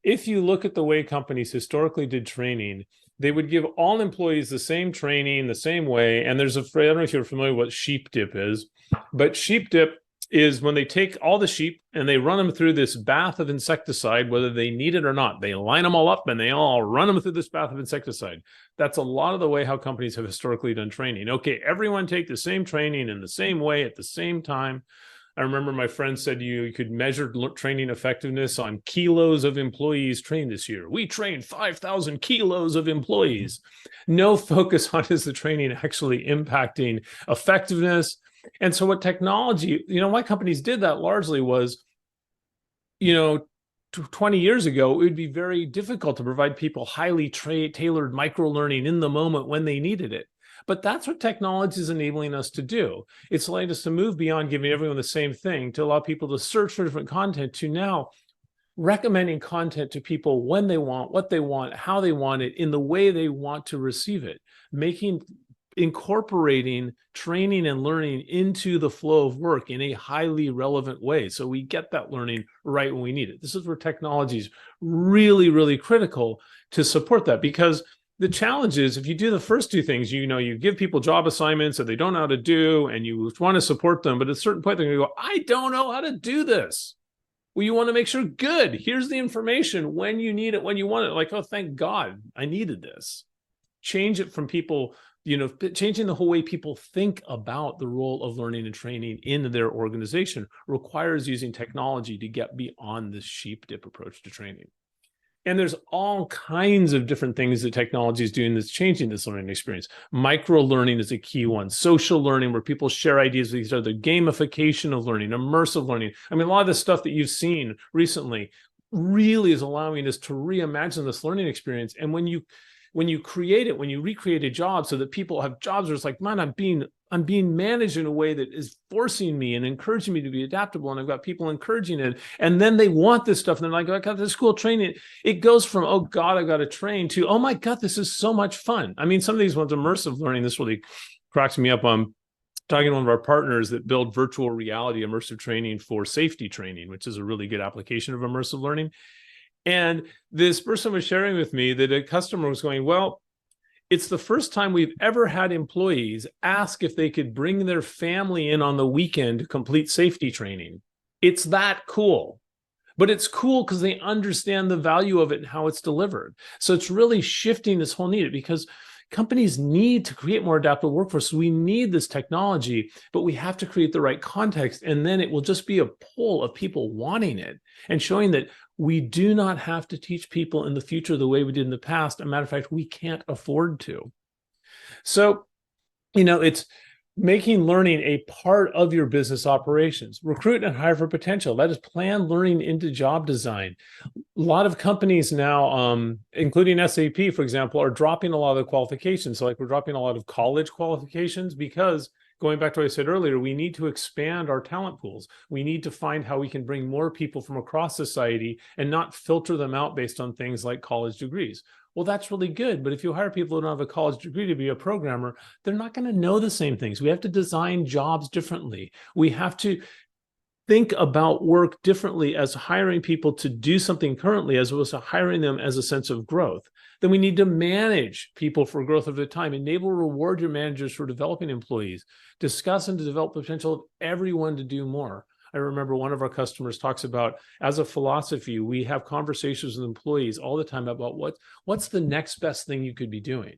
If you look at the way companies historically did training, they would give all employees the same training, the same way. And there's a phrase, I don't know if you're familiar with what sheep dip is, but sheep dip is when they take all the sheep and they run them through this bath of insecticide, whether they need it or not. They line them all up and they all run them through this bath of insecticide. That's a lot of the way how companies have historically done training. Okay, everyone take the same training in the same way at the same time. I remember my friend said you could measure training effectiveness on kilos of employees trained this year. We trained 5,000 kilos of employees. No focus on is the training actually impacting effectiveness. And so what technology, why companies did that largely was, 20 years ago, it would be very difficult to provide people highly tailored micro-learning in the moment when they needed it. But that's what technology is enabling us to do. It's allowing us to move beyond giving everyone the same thing, to allow people to search for different content, to now recommending content to people when they want, what they want, how they want it, in the way they want to receive it, incorporating training and learning into the flow of work in a highly relevant way. So we get that learning right when we need it. This is where technology is really, really critical to support that, because the challenge is if you do the first two things, you give people job assignments that they don't know how to do, and you want to support them, but at a certain point, they're going to go, I don't know how to do this. Well, you want to make sure, good, here's the information when you need it, when you want it. Like, oh, thank God I needed this. Change it from people, changing the whole way people think about the role of learning and training in their organization requires using technology to get beyond this sheep dip approach to training. And there's all kinds of different things that technology is doing that's changing this learning experience. Micro learning is a key one. Social learning, where people share ideas with each other. Gamification of learning, immersive learning. I mean, a lot of the stuff that you've seen recently really is allowing us to reimagine this learning experience. And when you create it, when you recreate a job so that people have jobs where it's like, man, I'm being managed in a way that is forcing me and encouraging me to be adaptable, and I've got people encouraging it, and then they want this stuff, and they're like, I got this cool training. It goes from, oh God, I got to train, to, oh my God, this is so much fun. I mean, some of these ones, immersive learning, this really cracks me up. I'm talking to one of our partners that build virtual reality immersive training for safety training, which is a really good application of immersive learning. And this person was sharing with me that a customer was going, well, it's the first time we've ever had employees ask if they could bring their family in on the weekend to complete safety training. It's that cool. But it's cool because they understand the value of it and how it's delivered. So it's really shifting this whole need, because companies need to create more adaptable workforce. We need this technology, but we have to create the right context. And then it will just be a pull of people wanting it and showing that we do not have to teach people in the future the way we did in the past. As a matter of fact, we can't afford to. So, it's making learning a part of your business operations. Recruit and hire for potential. That is planned learning into job design. A lot of companies now, including SAP, for example, are dropping a lot of the qualifications. So like we're dropping a lot of college qualifications because, going back to what I said earlier, we need to expand our talent pools. We need to find how we can bring more people from across society and not filter them out based on things like college degrees. Well, that's really good. But if you hire people who don't have a college degree to be a programmer, they're not going to know the same things. We have to design jobs differently. We have to think about work differently as hiring people to do something currently as opposed to hiring them as a sense of growth. Then we need to manage people for growth over time, enable, reward your managers for developing employees, discuss and develop the potential of everyone to do more. I remember one of our customers talks about, as a philosophy, we have conversations with employees all the time about what's the next best thing you could be doing.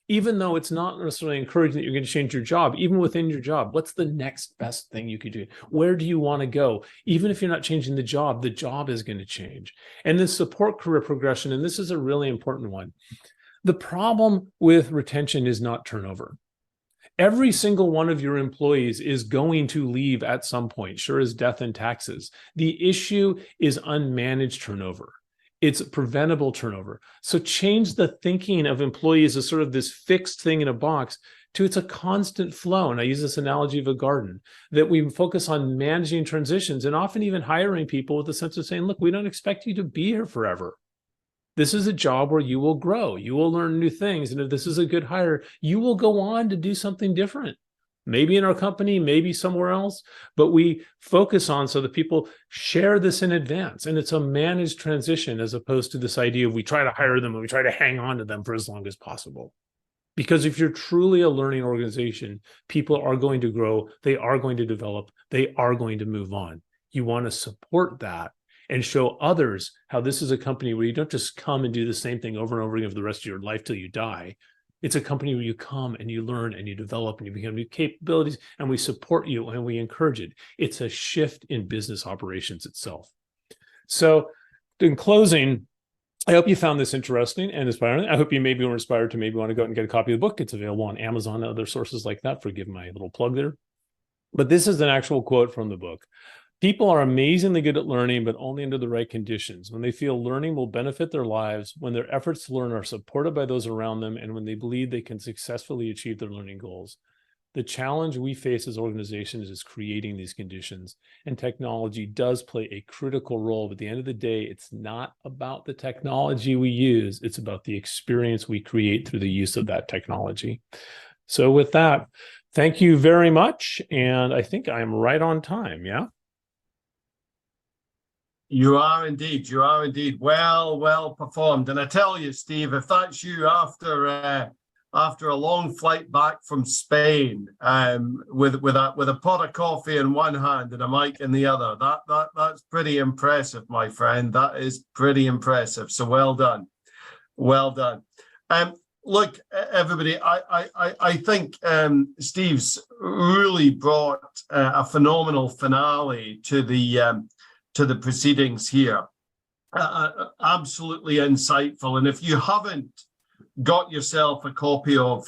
Even though it's not necessarily encouraging that you're going to change your job, even within your job, what's the next best thing you could do? Where do you want to go? Even if you're not changing the job is going to change. And this support career progression, and this is a really important one. The problem with retention is not turnover. Every single one of your employees is going to leave at some point, sure as death and taxes. The issue is unmanaged turnover. It's preventable turnover. So change the thinking of employees as sort of this fixed thing in a box to it's a constant flow. And I use this analogy of a garden, that we focus on managing transitions and often even hiring people with a sense of saying, look, we don't expect you to be here forever. This is a job where you will grow, you will learn new things. And if this is a good hire, you will go on to do something different. Maybe in our company, maybe somewhere else, but we focus on so that people share this in advance. And it's a managed transition as opposed to this idea of we try to hire them and we try to hang on to them for as long as possible. Because if you're truly a learning organization, people are going to grow, they are going to develop, they are going to move on. You want to support that and show others how this is a company where you don't just come and do the same thing over and over again for the rest of your life till you die. It's a company where you come and you learn and you develop and you become new capabilities, and we support you and we encourage it. It's a shift in business operations itself. So in closing, I hope you found this interesting and inspiring. I hope you maybe were inspired to maybe want to go out and get a copy of the book. It's available on Amazon and other sources like that. Forgive my little plug there. But this is an actual quote from the book. People are amazingly good at learning, but only under the right conditions. When they feel learning will benefit their lives, when their efforts to learn are supported by those around them, and when they believe they can successfully achieve their learning goals. The challenge we face as organizations is creating these conditions, and technology does play a critical role. But at the end of the day, it's not about the technology we use. It's about the experience we create through the use of that technology. So with that, thank you very much. And I think I'm right on time. Yeah. You are indeed. You are indeed. Well performed. And I tell you, Steve, if that's you after a long flight back from Spain, with a pot of coffee in one hand and a mic in the other, that's pretty impressive, my friend. That is pretty impressive. So well done. Well done. Look, everybody, I think Steve's really brought a phenomenal finale to the proceedings here. Absolutely insightful. And if you haven't got yourself a copy of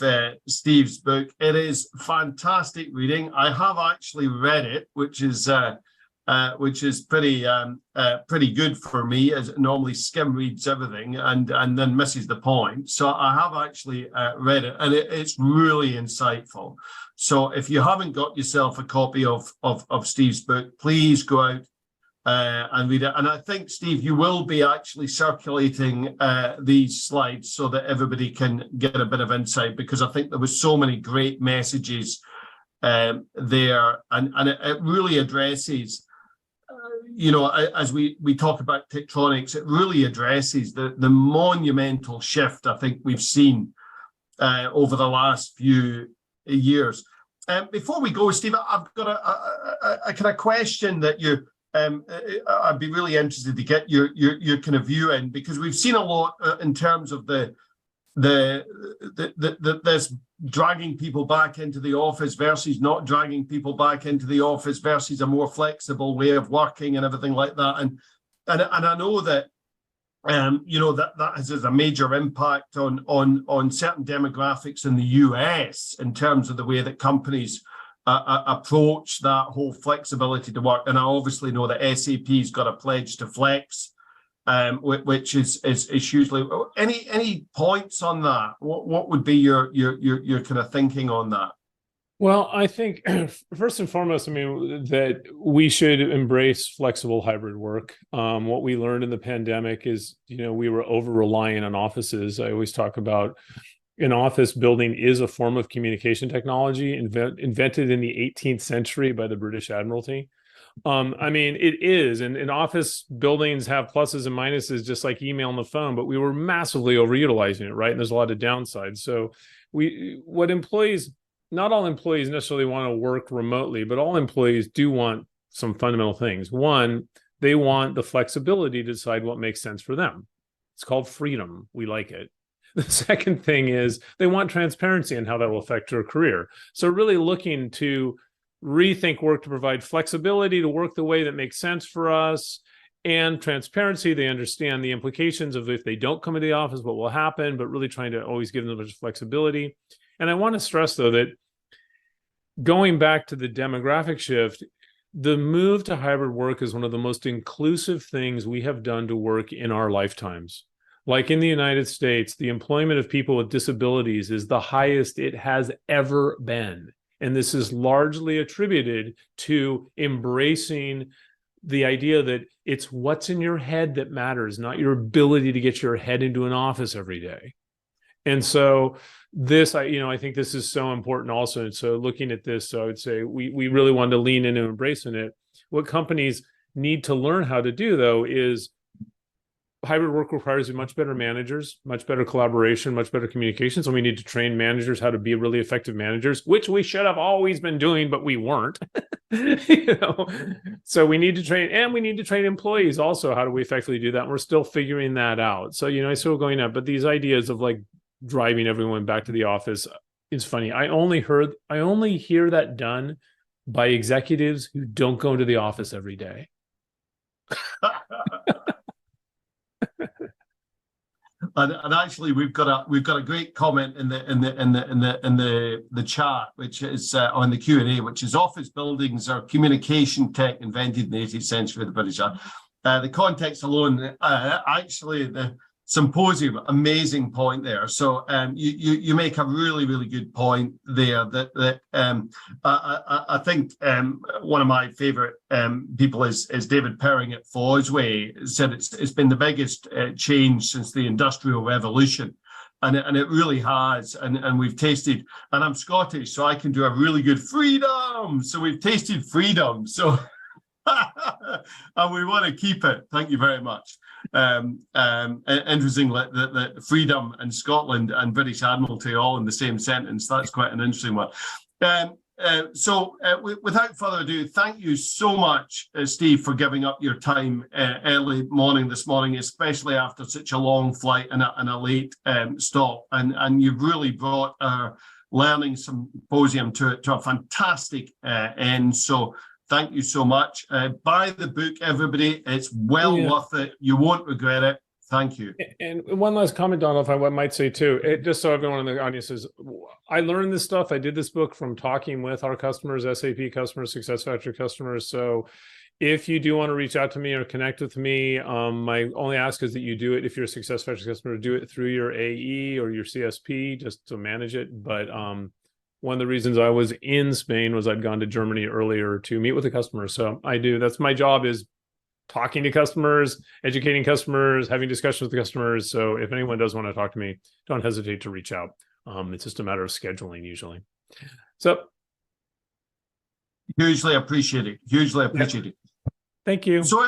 Steve's book, it is fantastic reading. I have actually read it, which is pretty good for me, as it normally skim reads everything and then misses the point. So I have actually read it, and it's really insightful. So if you haven't got yourself a copy of Steve's book, please go out and read it. And I think, Steve, you will be actually circulating these slides so that everybody can get a bit of insight, because I think there was so many great messages there, and it really addresses, as we talk about Tectonics, it really addresses the monumental shift I think we've seen over the last few years. Before we go, Steve, I've got a kind of question that I'd be really interested to get your kind of view in, because we've seen a lot in terms of this dragging people back into the office versus not dragging people back into the office versus a more flexible way of working and everything like that. And I know that that has a major impact on certain demographics in the US in terms of the way that companies approach that whole flexibility to work. And I obviously know that SAP's got a pledge to flex, which is hugely. Any points on that? What would be your kind of thinking on that? Well, I think first and foremost, I mean, that we should embrace flexible hybrid work. What we learned in the pandemic is, we were over-reliant on offices. I always talk about an office building is a form of communication technology invented in the 18th century by the British Admiralty. I mean, it is, and office buildings have pluses and minuses, just like email and the phone, but we were massively overutilizing it, right? And there's a lot of downsides. So not all employees necessarily want to work remotely, but all employees do want some fundamental things. One, they want the flexibility to decide what makes sense for them. It's called freedom. We like it. The second thing is they want transparency in how that will affect your career. So really looking to rethink work to provide flexibility to work the way that makes sense for us, and transparency. They understand the implications of if they don't come into the office, what will happen, but really trying to always give them a bunch of flexibility. And I want to stress, though, that going back to the demographic shift, the move to hybrid work is one of the most inclusive things we have done to work in our lifetimes. Like in the United States, the employment of people with disabilities is the highest it has ever been. And this is largely attributed to embracing the idea that it's what's in your head that matters, not your ability to get your head into an office every day. And so this, I think this is so important also. And so looking at this, so I would say we really wanted to lean into embracing it. What companies need to learn how to do, though, is hybrid work requires much better managers, much better collaboration, much better communication. So we need to train managers how to be really effective managers, which we should have always been doing, but we weren't. So we need to train, and we need to train employees also. How do we effectively do that? And we're still figuring that out. So, I still going up, but these ideas of like driving everyone back to the office is funny. I only hear that done by executives who don't go into the office every day. And actually, we've got a great comment in the chat, which is on the Q&A, which is office buildings are communication tech invented in the 18th century of the British. The context alone, actually, the symposium, amazing point there. So you make a really, really good point there. I think one of my favorite people is David Perring at Fosway, said it's been the biggest change since the Industrial Revolution. And it really has. And we've tasted, and I'm Scottish, so I can do a really good freedom. So we've tasted freedom. So and we want to keep it. Thank you very much. Interesting that freedom and Scotland and British Admiralty all in the same sentence. That's quite an interesting one. So without further ado, thank you so much, Steve, for giving up your time early morning this morning, especially after such a long flight and a late stop. And you've really brought our learning symposium to a fantastic end. So thank you so much. Buy the book, everybody. It's well worth it. You won't regret it. Thank you. And one last comment, Donald, if I might say too, just so everyone in the audience is, I learned this stuff. I did this book from talking with our customers, SAP customers, SuccessFactors customers. So if you do want to reach out to me or connect with me, my only ask is that you do it, if you're a SuccessFactors customer, do it through your AE or your CSP just to manage it. But one of the reasons I was in Spain was I'd gone to Germany earlier to meet with the customers. So that's my job, is talking to customers, educating customers, having discussions with the customers. So if anyone does want to talk to me, don't hesitate to reach out. It's just a matter of scheduling usually. So hugely appreciate it. Hugely appreciate it. Thank you. So